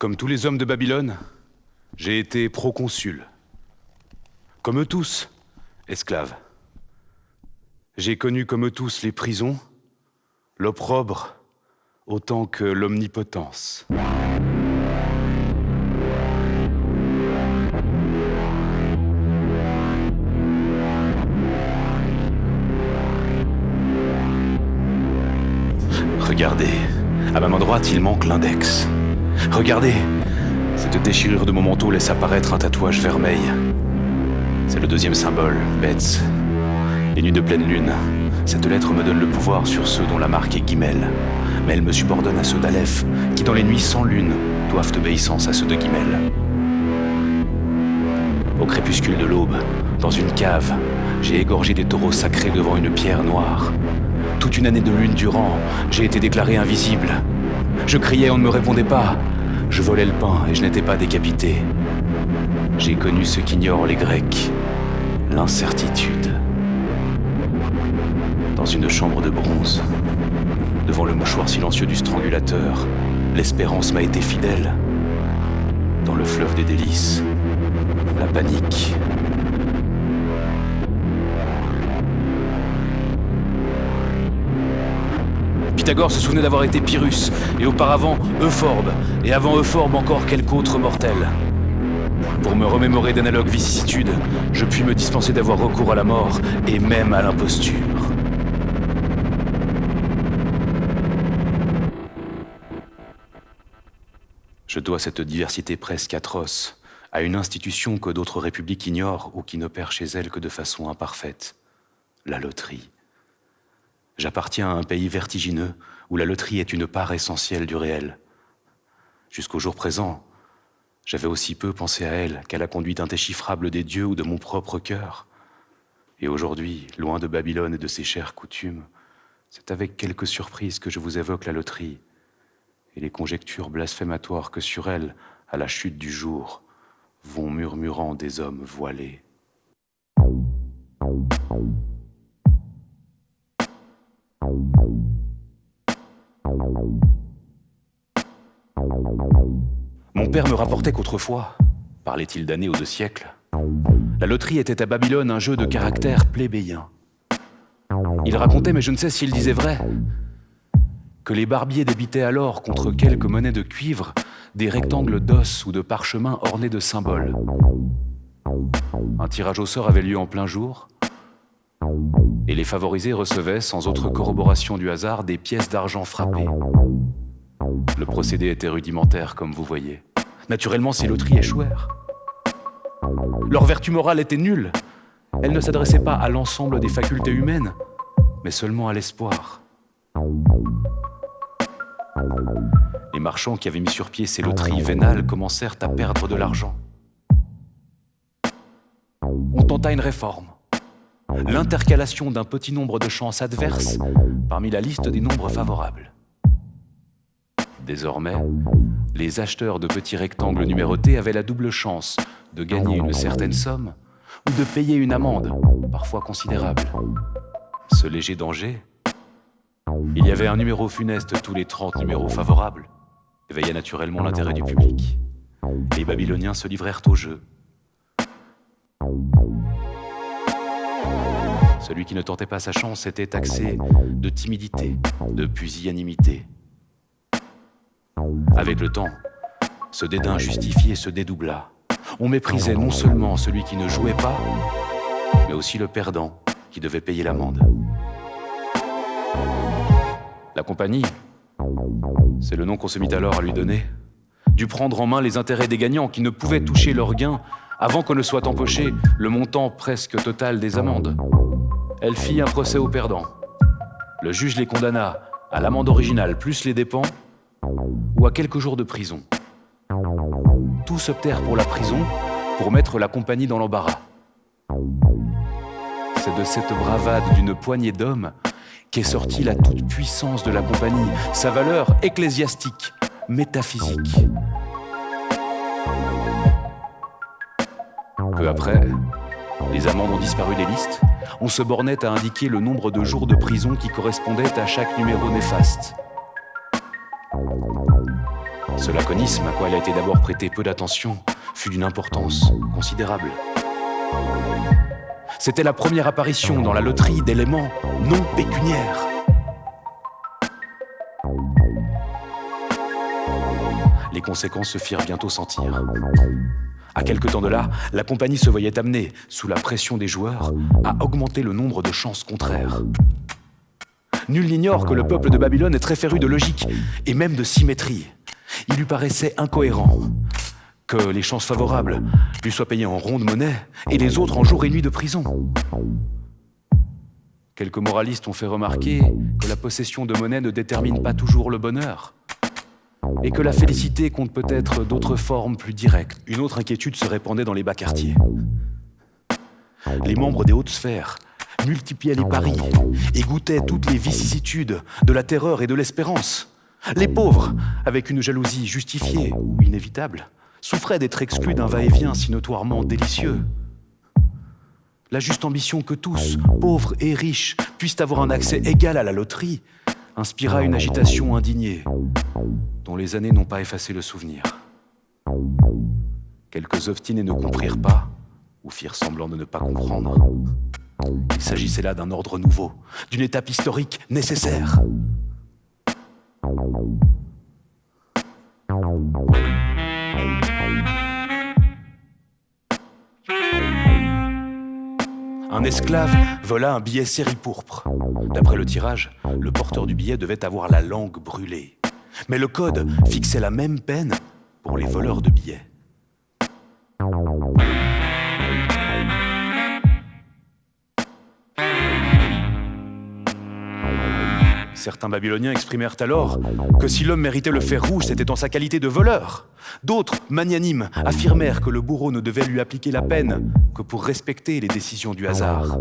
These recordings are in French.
Comme tous les hommes de Babylone, j'ai été proconsul. Comme eux tous, esclaves. J'ai connu comme eux tous les prisons, l'opprobre, autant que l'omnipotence. Regardez, à ma main droite, il manque l'index. Regardez, cette déchirure de mon manteau laisse apparaître un tatouage vermeil. C'est le deuxième symbole, Bets. Les nuits de pleine lune. Cette lettre me donne le pouvoir sur ceux dont la marque est Guimel. Mais elle me subordonne à ceux d'Aleph, qui dans les nuits sans lune doivent obéissance à ceux de Guimel. Au crépuscule de l'aube, dans une cave, j'ai égorgé des taureaux sacrés devant une pierre noire. Toute une année de lune durant, j'ai été déclaré invisible. Je criais, on ne me répondait pas. Je volais le pain et je n'étais pas décapité. J'ai connu ce qu'ignorent les Grecs, l'incertitude. Dans une chambre de bronze, devant le mouchoir silencieux du strangulateur, l'espérance m'a été fidèle. Dans le fleuve des délices, la panique. Pythagore se souvenait d'avoir été Pyrrhus, et auparavant Euphorbe, et avant Euphorbe encore quelque autre mortel. Pour me remémorer d'analogues vicissitudes, je puis me dispenser d'avoir recours à la mort, et même à l'imposture. Je dois cette diversité presque atroce à une institution que d'autres républiques ignorent ou qui n'opère chez elles que de façon imparfaite, la loterie. J'appartiens à un pays vertigineux où la loterie est une part essentielle du réel. Jusqu'au jour présent, j'avais aussi peu pensé à elle qu'à la conduite indéchiffrable des dieux ou de mon propre cœur. Et aujourd'hui, loin de Babylone et de ses chères coutumes, c'est avec quelque surprise que je vous évoque la loterie et les conjectures blasphématoires que sur elle, à la chute du jour, vont murmurant des hommes voilés. Mon père me rapportait qu'autrefois, parlait-il d'années ou de siècles, la loterie était à Babylone un jeu de caractère plébéien. Il racontait, mais je ne sais s'il disait vrai, que les barbiers débitaient alors contre quelques monnaies de cuivre des rectangles d'os ou de parchemin ornés de symboles. Un tirage au sort avait lieu en plein jour, et les favorisés recevaient, sans autre corroboration du hasard, des pièces d'argent frappées. Le procédé était rudimentaire, comme vous voyez. Naturellement, ces loteries échouèrent. Leur vertu morale était nulle. Elle ne s'adressait pas à l'ensemble des facultés humaines, mais seulement à l'espoir. Les marchands qui avaient mis sur pied ces loteries vénales commencèrent à perdre de l'argent. On tenta une réforme. L'intercalation d'un petit nombre de chances adverses parmi la liste des nombres favorables. Désormais, les acheteurs de petits rectangles numérotés avaient la double chance de gagner une certaine somme ou de payer une amende, parfois considérable. Ce léger danger, il y avait un numéro funeste tous les 30 numéros favorables, éveillait naturellement l'intérêt du public. Les Babyloniens se livrèrent au jeu. Celui qui ne tentait pas sa chance était taxé de timidité, de pusillanimité. Avec le temps, ce dédain justifié se dédoubla. On méprisait non seulement celui qui ne jouait pas, mais aussi le perdant qui devait payer l'amende. La compagnie, c'est le nom qu'on se mit alors à lui donner, dut prendre en main les intérêts des gagnants qui ne pouvaient toucher leurs gains avant que ne soit empoché le montant presque total des amendes. Elle fit un procès aux perdants. Le juge les condamna à l'amende originale plus les dépens ou à quelques jours de prison. Tous optèrent pour la prison pour mettre la compagnie dans l'embarras. C'est de cette bravade d'une poignée d'hommes qu'est sortie la toute-puissance de la compagnie, sa valeur ecclésiastique, métaphysique. Peu après, les amendes ont disparu des listes. On se bornait à indiquer le nombre de jours de prison qui correspondait à chaque numéro néfaste. Ce laconisme, à quoi elle a été d'abord prêté peu d'attention, fut d'une importance considérable. C'était la première apparition dans la loterie d'éléments non pécuniaires. Les conséquences se firent bientôt sentir. À quelque temps de là, la compagnie se voyait amenée, sous la pression des joueurs, à augmenter le nombre de chances contraires. Nul n'ignore que le peuple de Babylone est très féru de logique, et même de symétrie. Il lui paraissait incohérent que les chances favorables lui soient payées en ronde monnaie et les autres en jour et nuit de prison. Quelques moralistes ont fait remarquer que la possession de monnaie ne détermine pas toujours le bonheur et que la félicité compte peut-être d'autres formes plus directes. Une autre inquiétude se répandait dans les bas quartiers. Les membres des hautes sphères multipliaient les paris et goûtaient toutes les vicissitudes de la terreur et de l'espérance. Les pauvres, avec une jalousie justifiée ou inévitable, souffraient d'être exclus d'un va-et-vient si notoirement délicieux. La juste ambition que tous, pauvres et riches, puissent avoir un accès égal à la loterie, inspira une agitation indignée, dont les années n'ont pas effacé le souvenir. Quelques obstinés ne comprirent pas, ou firent semblant de ne pas comprendre. Il s'agissait là d'un ordre nouveau, d'une étape historique nécessaire. Un esclave vola un billet série pourpre. D'après le tirage, le porteur du billet devait avoir la langue brûlée. Mais le code fixait la même peine pour les voleurs de billets. Certains Babyloniens exprimèrent alors que si l'homme méritait le fer rouge, c'était en sa qualité de voleur. D'autres, magnanimes, affirmèrent que le bourreau ne devait lui appliquer la peine que pour respecter les décisions du hasard.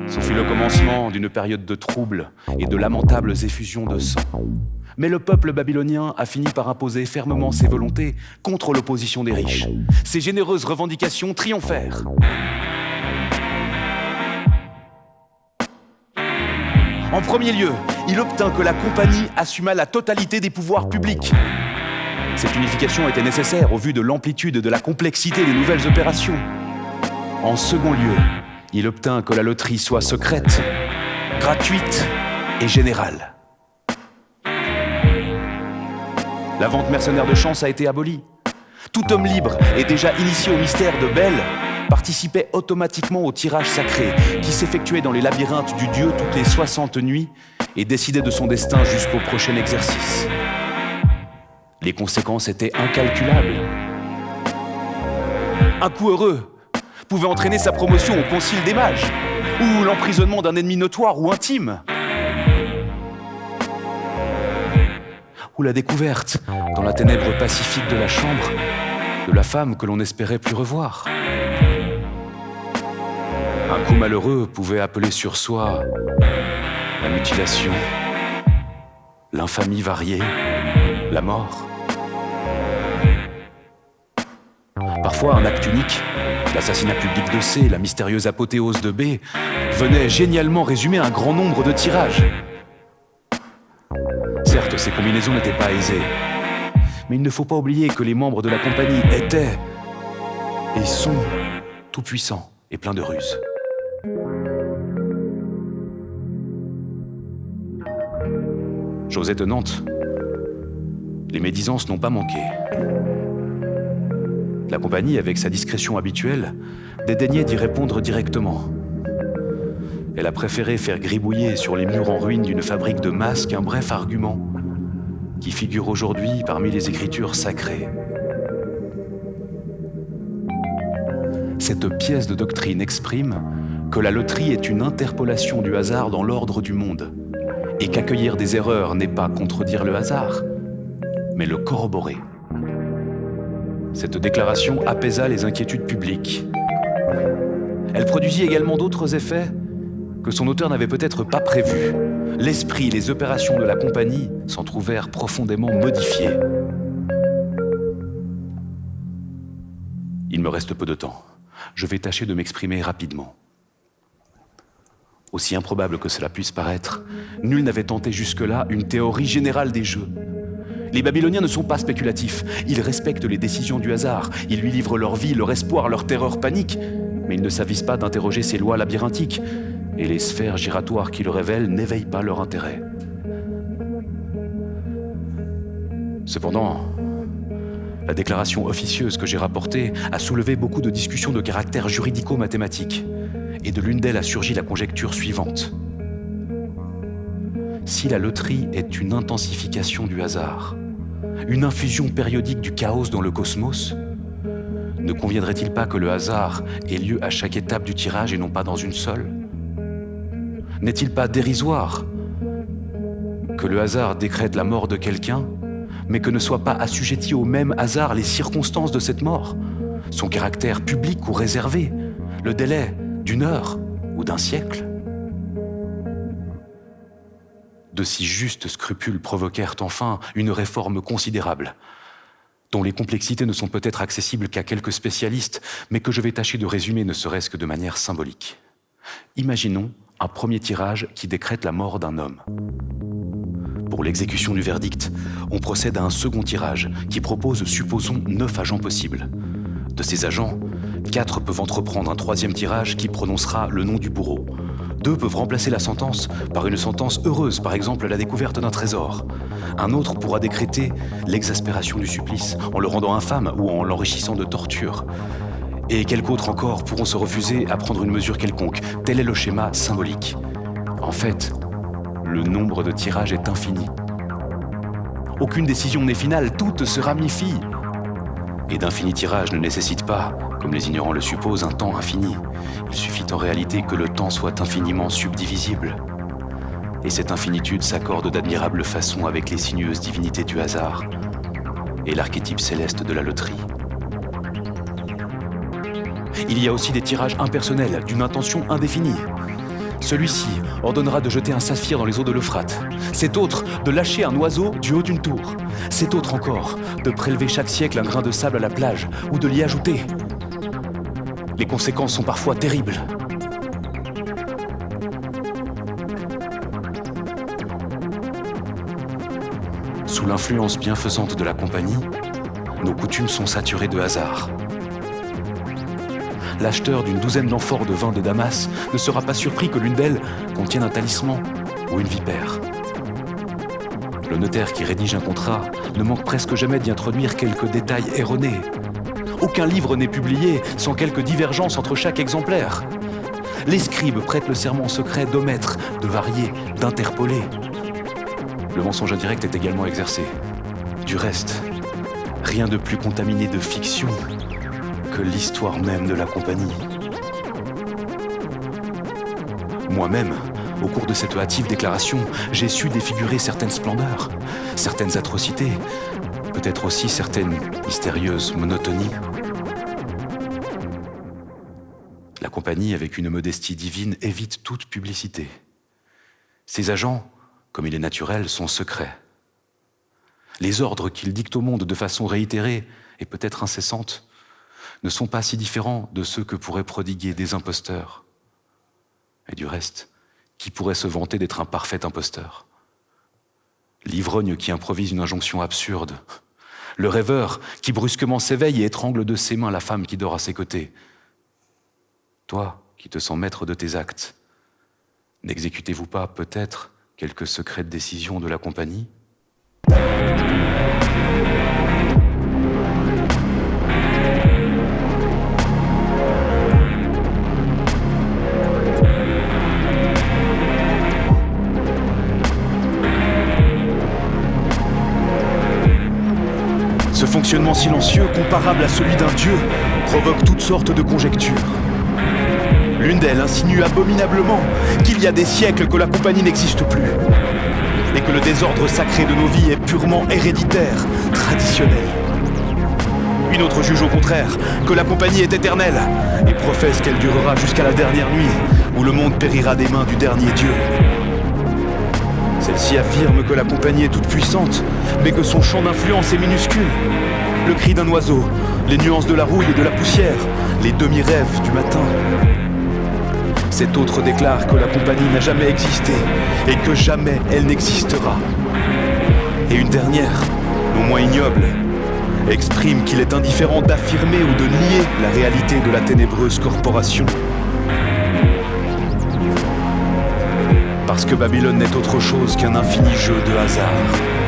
Ce fut le commencement d'une période de troubles et de lamentables effusions de sang. Mais le peuple babylonien a fini par imposer fermement ses volontés contre l'opposition des riches. Ses généreuses revendications triomphèrent. En premier lieu, il obtint que la compagnie assumât la totalité des pouvoirs publics. Cette unification était nécessaire au vu de l'amplitude et de la complexité des nouvelles opérations. En second lieu, il obtint que la loterie soit secrète, gratuite et générale. La vente mercenaire de chance a été abolie. Tout homme libre et déjà initié au mystère de Bel participait automatiquement au tirage sacré qui s'effectuait dans les labyrinthes du dieu toutes les 60 nuits et décidait de son destin jusqu'au prochain exercice. Les conséquences étaient incalculables. Un coup heureux pouvait entraîner sa promotion au concile des mages ou l'emprisonnement d'un ennemi notoire ou intime, ou la découverte, dans la ténèbre pacifique de la chambre, de la femme que l'on n'espérait plus revoir. Un coup malheureux pouvait appeler sur soi la mutilation, l'infamie variée, la mort. Parfois, un acte unique, l'assassinat public de C, la mystérieuse apothéose de B, venait génialement résumer un grand nombre de tirages. Certes, ces combinaisons n'étaient pas aisées, mais il ne faut pas oublier que les membres de la compagnie étaient et sont tout-puissants et pleins de ruses. Chose étonnante, les médisances n'ont pas manqué. La compagnie, avec sa discrétion habituelle, dédaignait d'y répondre directement. Elle a préféré faire gribouiller sur les murs en ruine d'une fabrique de masques un bref argument qui figure aujourd'hui parmi les écritures sacrées. Cette pièce de doctrine exprime que la loterie est une interpolation du hasard dans l'ordre du monde et qu'accueillir des erreurs n'est pas contredire le hasard, mais le corroborer. Cette déclaration apaisa les inquiétudes publiques. Elle produisit également d'autres effets que son auteur n'avait peut-être pas prévus. L'esprit et les opérations de la compagnie s'en trouvèrent profondément modifiés. Il me reste peu de temps. Je vais tâcher de m'exprimer rapidement. Aussi improbable que cela puisse paraître, nul n'avait tenté jusque-là une théorie générale des jeux. Les Babyloniens ne sont pas spéculatifs, ils respectent les décisions du hasard, ils lui livrent leur vie, leur espoir, leur terreur panique, mais ils ne s'avisent pas d'interroger ces lois labyrinthiques, et les sphères giratoires qui le révèlent n'éveillent pas leur intérêt. Cependant, la déclaration officieuse que j'ai rapportée a soulevé beaucoup de discussions de caractère juridico-mathématique, et de l'une d'elles a surgi la conjecture suivante. Si la loterie est une intensification du hasard, une infusion périodique du chaos dans le cosmos, ne conviendrait-il pas que le hasard ait lieu à chaque étape du tirage et non pas dans une seule ? N'est-il pas dérisoire que le hasard décrète la mort de quelqu'un, mais que ne soient pas assujettis au même hasard les circonstances de cette mort, son caractère public ou réservé, le délai d'une heure ou d'un siècle ? De si justes scrupules provoquèrent enfin une réforme considérable, dont les complexités ne sont peut-être accessibles qu'à quelques spécialistes, mais que je vais tâcher de résumer ne serait-ce que de manière symbolique. Imaginons un premier tirage qui décrète la mort d'un homme. Pour l'exécution du verdict, on procède à un second tirage qui propose, supposons, 9 agents possibles. De ces agents, 4 peuvent entreprendre un troisième tirage qui prononcera le nom du bourreau. 2 peuvent remplacer la sentence par une sentence heureuse, par exemple la découverte d'un trésor. Un autre pourra décréter l'exaspération du supplice en le rendant infâme ou en l'enrichissant de tortures. Et quelques autres encore pourront se refuser à prendre une mesure quelconque. Tel est le schéma symbolique. En fait, le nombre de tirages est infini. Aucune décision n'est finale, toutes se ramifient. Et d'infinis tirages ne nécessitent pas, comme les ignorants le supposent, un temps infini. Il suffit en réalité que le temps soit infiniment subdivisible. Et cette infinitude s'accorde d'admirable façon avec les sinueuses divinités du hasard et l'archétype céleste de la loterie. Il y a aussi des tirages impersonnels, d'une intention indéfinie. Celui-ci ordonnera de jeter un saphir dans les eaux de l'Euphrate. Cet autre, de lâcher un oiseau du haut d'une tour. Cet autre encore, de prélever chaque siècle un grain de sable à la plage ou de l'y ajouter. Les conséquences sont parfois terribles. Sous l'influence bienfaisante de la compagnie, nos coutumes sont saturées de hasard. L'acheteur d'une douzaine d'amphores de vin de Damas ne sera pas surpris que l'une d'elles contienne un talisman ou une vipère. Le notaire qui rédige un contrat ne manque presque jamais d'y introduire quelques détails erronés. Aucun livre n'est publié sans quelques divergences entre chaque exemplaire. Les scribes prêtent le serment secret d'omettre, de varier, d'interpoler. Le mensonge indirect est également exercé. Du reste, rien de plus contaminé de fiction que l'histoire même de la compagnie. Moi-même, au cours de cette hâtive déclaration, j'ai su défigurer certaines splendeurs, certaines atrocités, peut-être aussi certaines mystérieuses monotonies. La compagnie, avec une modestie divine, évite toute publicité. Ses agents, comme il est naturel, sont secrets. Les ordres qu'ils dictent au monde de façon réitérée et peut-être incessante ne sont pas si différents de ceux que pourraient prodiguer des imposteurs. Et du reste, qui pourrait se vanter d'être un parfait imposteur ? L'ivrogne qui improvise une injonction absurde, le rêveur qui brusquement s'éveille et étrangle de ses mains la femme qui dort à ses côtés. Toi, qui te sens maître de tes actes, n'exécutez-vous pas, peut-être, quelques secrètes décisions de la compagnie ? Ce fonctionnement silencieux, comparable à celui d'un dieu, provoque toutes sortes de conjectures. L'une d'elles insinue abominablement qu'il y a des siècles que la compagnie n'existe plus, et que le désordre sacré de nos vies est purement héréditaire, traditionnel. Une autre juge au contraire que la compagnie est éternelle, et professe qu'elle durera jusqu'à la dernière nuit, où le monde périra des mains du dernier Dieu. Celle-ci affirme que la compagnie est toute puissante, mais que son champ d'influence est minuscule. Le cri d'un oiseau, les nuances de la rouille et de la poussière, les demi-rêves du matin. Cet autre déclare que la compagnie n'a jamais existé et que jamais elle n'existera. Et une dernière, non moins ignoble, exprime qu'il est indifférent d'affirmer ou de nier la réalité de la ténébreuse corporation. Parce que Babylone n'est autre chose qu'un infini jeu de hasard.